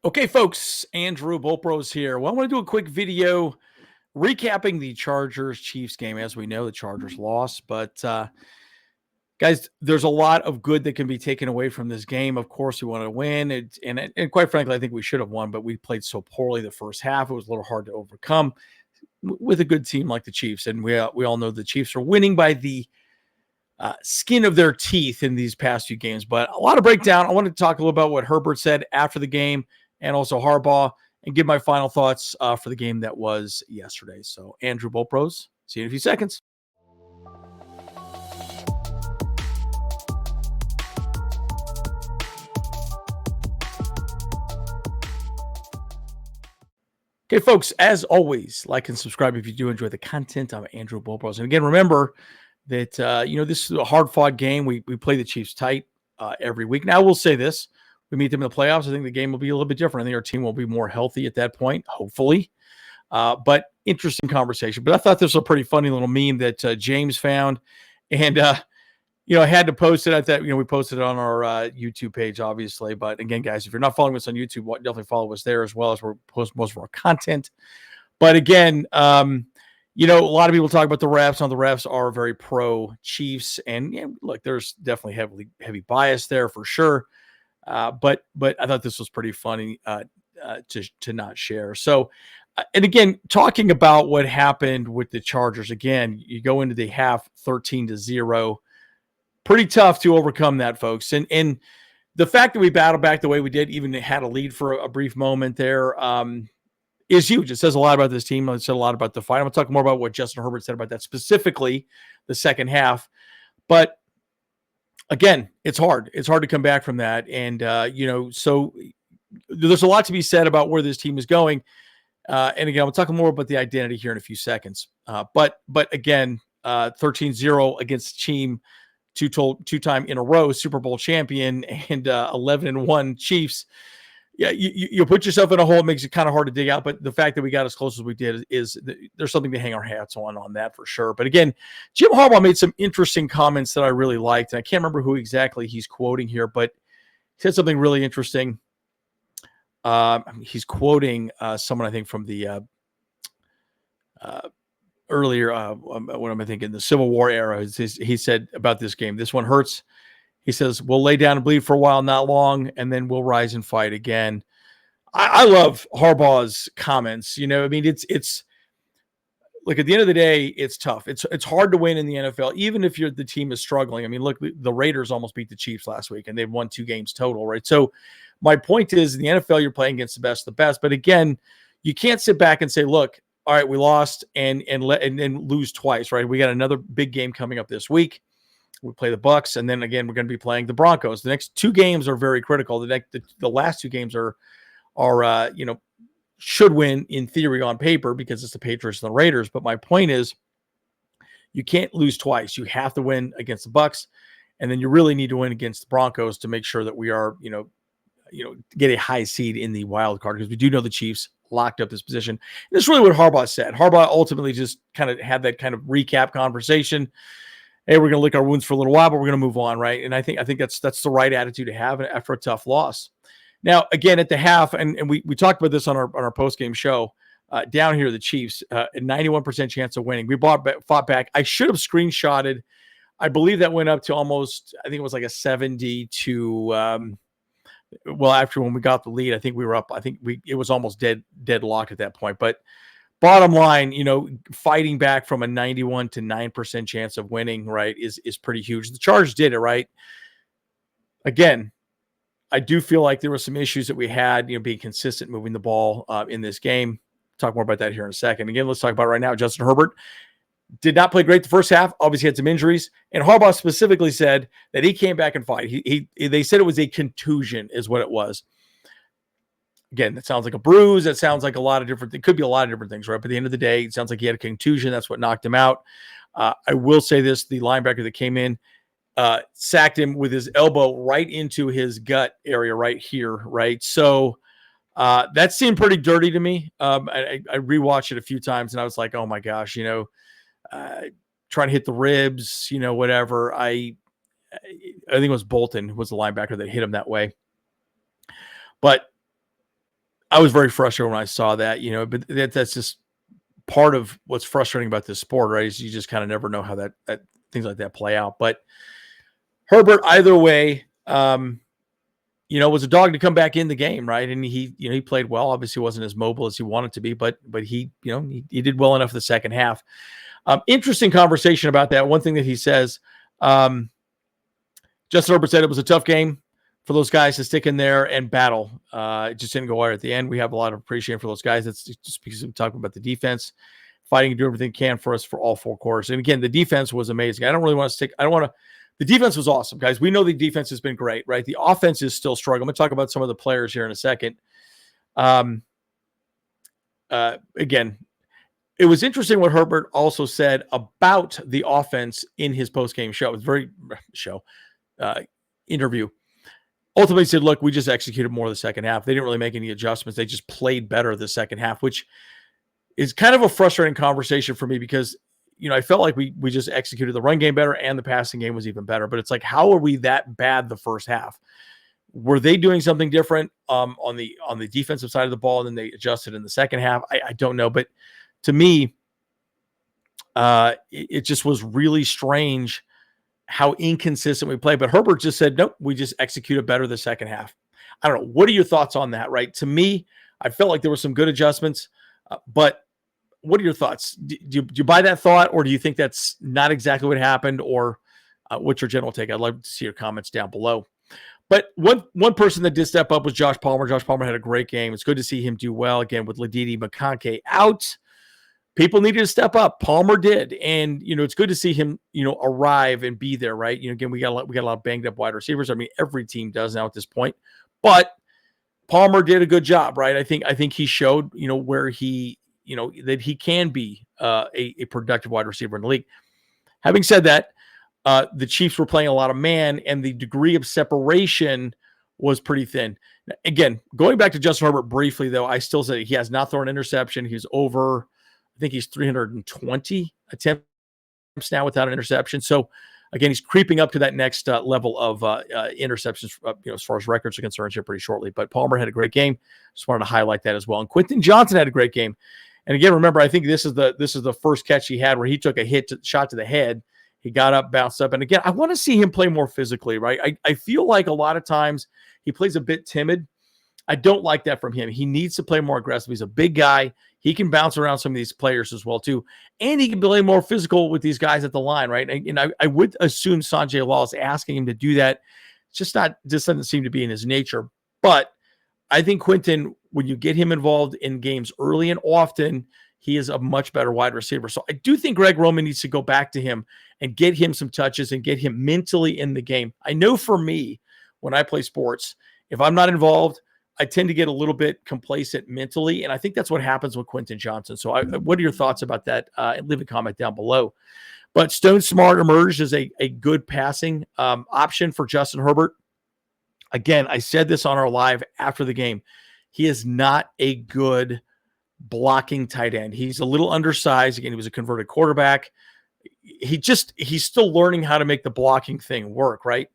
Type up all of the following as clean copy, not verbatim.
Okay, folks, Andrew Bolpros here. Well, I want to do a quick video recapping the Chargers-Chiefs game. As we know, the Chargers lost, but guys, there's a lot of good that can be taken away from this game. Of course, we wanted to win, and quite frankly, I think we should have won, but we played so poorly the first half. It was a little hard to overcome with a good team like the Chiefs, and we all know the Chiefs are winning by the skin of their teeth in these past few games. But a lot of breakdown. I wanted to talk a little about what Herbert said after the game and also Harbaugh, and give my final thoughts for the game that was yesterday. So, Andrew Bolpros, see you in a few seconds. Okay, folks, as always, like and subscribe if you do enjoy the content. I'm Andrew Bolpros. And again, remember that, this is a hard-fought game. We play the Chiefs tight every week. Now, I will say this. We meet them in the playoffs. I think the game will be a little bit different. I think our team will be more healthy at that point, hopefully. But interesting conversation. But I thought this was a pretty funny little meme that James found. And, I had to post it. I thought, we posted it on our YouTube page, obviously. But again, guys, if you're not following us on YouTube, definitely follow us there as well, as we're posting most of our content. But again, a lot of people talk about the refs. The refs are very pro Chiefs. And look, there's definitely heavy bias there for sure. But I thought this was pretty funny to not share. So, and again, talking about what happened with the Chargers, again, you go into the half 13-0, pretty tough to overcome that, folks. And the fact that we battled back the way we did, even had a lead for a brief moment there, is huge. It says a lot about this team. It said a lot about the fight. I'm going to talk more about what Justin Herbert said about that, specifically the second half. But again, it's hard. It's hard to come back from that. And, so there's a lot to be said about where this team is going. And again, we'll talk more about the identity here in a few seconds. But again, 13-0 against the team, two-time in a row Super Bowl champion, and 11-1 Chiefs. Yeah, you put yourself in a hole. It makes it kind of hard to dig out. But the fact that we got as close as we did is there's something to hang our hats on that for sure. But again, Jim Harbaugh made some interesting comments that I really liked. And I can't remember who exactly he's quoting here, but he said something really interesting. He's quoting someone, I think, from the earlier, what am I thinking, the Civil War era. He said about this game, this one hurts. He says, we'll lay down and bleed for a while, not long, and then we'll rise and fight again. I love Harbaugh's comments. It's like, at the end of the day, it's tough. It's hard to win in the NFL, even if the team is struggling. I mean, look, the Raiders almost beat the Chiefs last week, and they've won 2 games total, right? So my point is, in the NFL, you're playing against the best of the best. But again, you can't sit back and say, look, all right, we lost and then lose twice, right? We got another big game coming up this week. We play the Bucs, and then again, we're going to be playing the Broncos. The next 2 games are very critical. The last 2 games are should win in theory on paper, because it's the Patriots and the Raiders. But my point is, you can't lose twice. You have to win against the Bucs, and then you really need to win against the Broncos to make sure that we are, get a high seed in the wild card, because we do know the Chiefs locked up this position. And that's really what Harbaugh said. Harbaugh ultimately just kind of had that kind of recap conversation. Hey, we're going to lick our wounds for a little while, but we're going to move on, right? And I think that's the right attitude to have after a tough loss. Now, again, at the half, and we talked about this on our post-game show, down here, the Chiefs, a 91% chance of winning. We fought back. I should have screenshotted. I believe that went up to almost, I think it was like a 70 to, after when we got the lead, I think we were up. I think it was almost deadlocked at that point. But bottom line, fighting back from a 91 to 9% chance of winning, right, is pretty huge. The Chargers did it, right? Again, I do feel like there were some issues that we had, being consistent, moving the ball in this game. Talk more about that here in a second. Again, let's talk about it right now. Justin Herbert did not play great the first half. Obviously had some injuries. And Harbaugh specifically said that he came back and fight. They said it was a contusion is what it was. Again, that sounds like a bruise. That sounds like it could be a lot of different things, right? But at the end of the day, it sounds like he had a contusion. That's what knocked him out. I will say this, the linebacker that came in, sacked him with his elbow right into his gut area right here, right? So that seemed pretty dirty to me. I rewatched it a few times, and I was like, oh my gosh, trying to hit the ribs, whatever. I think it was Bolton who was the linebacker that hit him that way. But I was very frustrated when I saw that, but that's just part of what's frustrating about this sport, right? Is you just kind of never know how that things like that play out. But Herbert, either way, was a dog to come back in the game, right? And he played well. Obviously, wasn't as mobile as he wanted to be, but he did well enough in the second half. Interesting conversation about that. One thing that he says, Justin Herbert said it was a tough game for those guys to stick in there and battle. It just didn't go right at the end. We have a lot of appreciation for those guys. That's just because we're talking about the defense, fighting and do everything it can for us for all 4 quarters. And again, the defense was amazing. The defense was awesome, guys. We know the defense has been great, right? The offense is still struggling. I'm going to talk about some of the players here in a second. Again, it was interesting what Herbert also said about the offense in his post-game show. It was very interview. Ultimately, he said, look, we just executed more of the second half. They didn't really make any adjustments. They just played better the second half, which is kind of a frustrating conversation for me because, I felt like we just executed the run game better and the passing game was even better. But it's like, how are we that bad the first half? Were they doing something different on the defensive side of the ball and then they adjusted in the second half? I don't know. But to me, it just was really strange how inconsistent we played. But Herbert just said, nope, we just executed better the second half. I don't know. What are your thoughts on that, right? To me, I felt like there were some good adjustments, but what are your thoughts? Do you buy that thought, or do you think that's not exactly what happened, or what's your general take? I'd love to see your comments down below. But one person that did step up was Josh Palmer. Josh Palmer had a great game. It's good to see him do well again with Ladidi McConkey out. People needed to step up. Palmer did, and it's good to see him arrive and be there, right? Again, we got a lot of banged up wide receivers. I mean, every team does now at this point, but Palmer did a good job, right? I think he showed where he that he can be a productive wide receiver in the league. Having said that, the Chiefs were playing a lot of man, and the degree of separation was pretty thin. Again, going back to Justin Herbert briefly, though, I still say he has not thrown an interception. He's over, I think he's 320 attempts now without an interception. So, again, he's creeping up to that next level of interceptions, as far as records are concerned here pretty shortly. But Palmer had a great game. Just wanted to highlight that as well. And Quentin Johnson had a great game. And again, remember, I think this is the first catch he had where he took a shot to the head. He got up, bounced up. And again, I want to see him play more physically, right? I feel like a lot of times he plays a bit timid. I don't like that from him. He needs to play more aggressive. He's a big guy. He can bounce around some of these players as well, too. And he can play more physical with these guys at the line, right? And I would assume Sanjay Law is asking him to do that. It's just doesn't seem to be in his nature. But I think Quentin, when you get him involved in games early and often, he is a much better wide receiver. So I do think Greg Roman needs to go back to him and get him some touches and get him mentally in the game. I know for me, when I play sports, if I'm not involved, I tend to get a little bit complacent mentally, and I think that's what happens with Quentin Johnson. So what are your thoughts about that? Leave a comment down below. But Stone Smart emerged as a good passing option for Justin Herbert. Again, I said this on our live after the game. He is not a good blocking tight end. He's a little undersized. Again, he was a converted quarterback. He's still learning how to make the blocking thing work, right?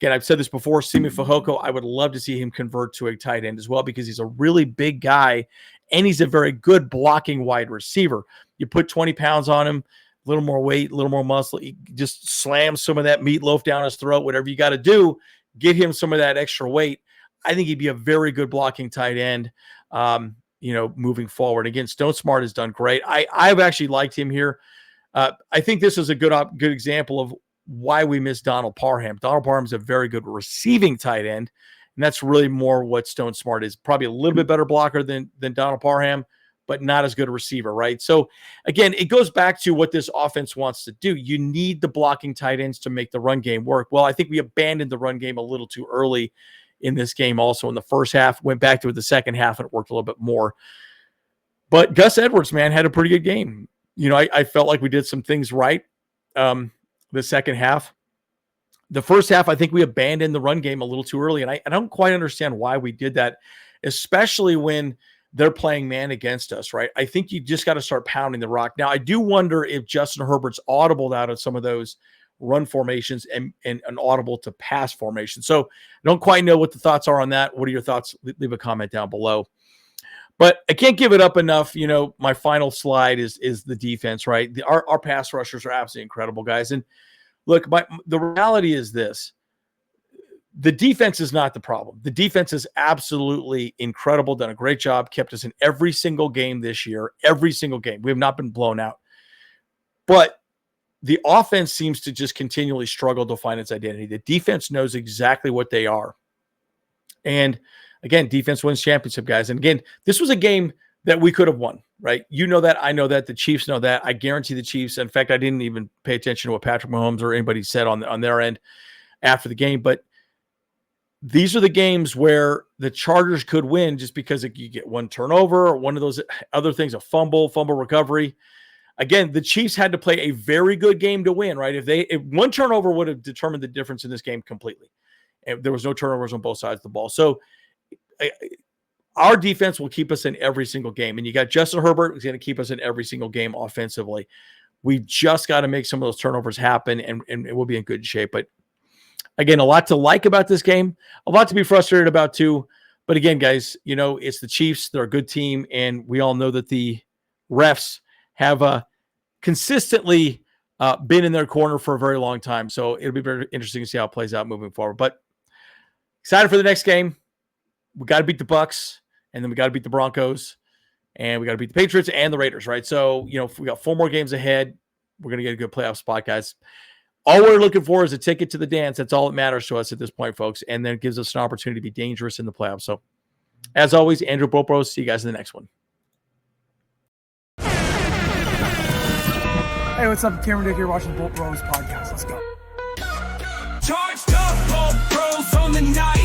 Again, I've said this before, Simi Fehoko, I would love to see him convert to a tight end as well because he's a really big guy and he's a very good blocking wide receiver. You put 20 pounds on him, a little more weight, a little more muscle, he just slams some of that meatloaf down his throat, whatever you got to do, get him some of that extra weight. I think he'd be a very good blocking tight end, moving forward. Again, Stone Smart has done great. I've actually liked him here. I think this is a good example of why we miss Donald Parham. Donald Parham is a very good receiving tight end, and that's really more what Stone Smart is. Probably a little bit better blocker than Donald Parham, but not as good a receiver, right? So, again, it goes back to what this offense wants to do. You need the blocking tight ends to make the run game work. Well, I think we abandoned the run game a little too early in this game also in the first half, went back to it the second half, and it worked a little bit more. But Gus Edwards, man, had a pretty good game. I felt like we did some things right. The second half. The first half, I think we abandoned the run game a little too early, and I don't quite understand why we did that, especially when they're playing man against us, right? I think you just got to start pounding the rock. Now, I do wonder if Justin Herbert's audible out of some of those run formations and an audible to pass formation. So I don't quite know what the thoughts are on that. What are your thoughts? Leave a comment down below. But I can't give it up enough. My final slide is the defense, right? Our pass rushers are absolutely incredible, guys. And look, the reality is this. The defense is not the problem. The defense is absolutely incredible, done a great job, kept us in every single game this year, every single game. We have not been blown out. But the offense seems to just continually struggle to find its identity. The defense knows exactly what they are. And again, defense wins championship, guys. And again, this was a game that we could have won, right? You know that. I know that. The Chiefs know that. I guarantee the Chiefs. In fact, I didn't even pay attention to what Patrick Mahomes or anybody said on their end after the game. But these are the games where the Chargers could win just because you get one turnover or one of those other things, a fumble recovery. Again, the Chiefs had to play a very good game to win, right? If one turnover would have determined the difference in this game completely. And there was no turnovers on both sides of the ball. So our defense will keep us in every single game. And you got Justin Herbert who's going to keep us in every single game offensively. We just got to make some of those turnovers happen, and we'll be in good shape. But again, a lot to like about this game, a lot to be frustrated about too. But again, guys, it's the Chiefs. They're a good team, and we all know that the refs have consistently been in their corner for a very long time. So it'll be very interesting to see how it plays out moving forward. But excited for the next game. We got to beat the Bucs, and then we got to beat the Broncos, and we got to beat the Patriots and the Raiders, right? So, we got 4 more games ahead. We're going to get a good playoff spot, guys. All we're looking for is a ticket to the dance. That's all that matters to us at this point, folks. And then it gives us an opportunity to be dangerous in the playoffs. So, as always, Andrew Bopros. See you guys in the next one. Hey, what's up? Cameron Dick here watching the Bolt Bros podcast. Let's go. Charged up, Bolt Bros on the night.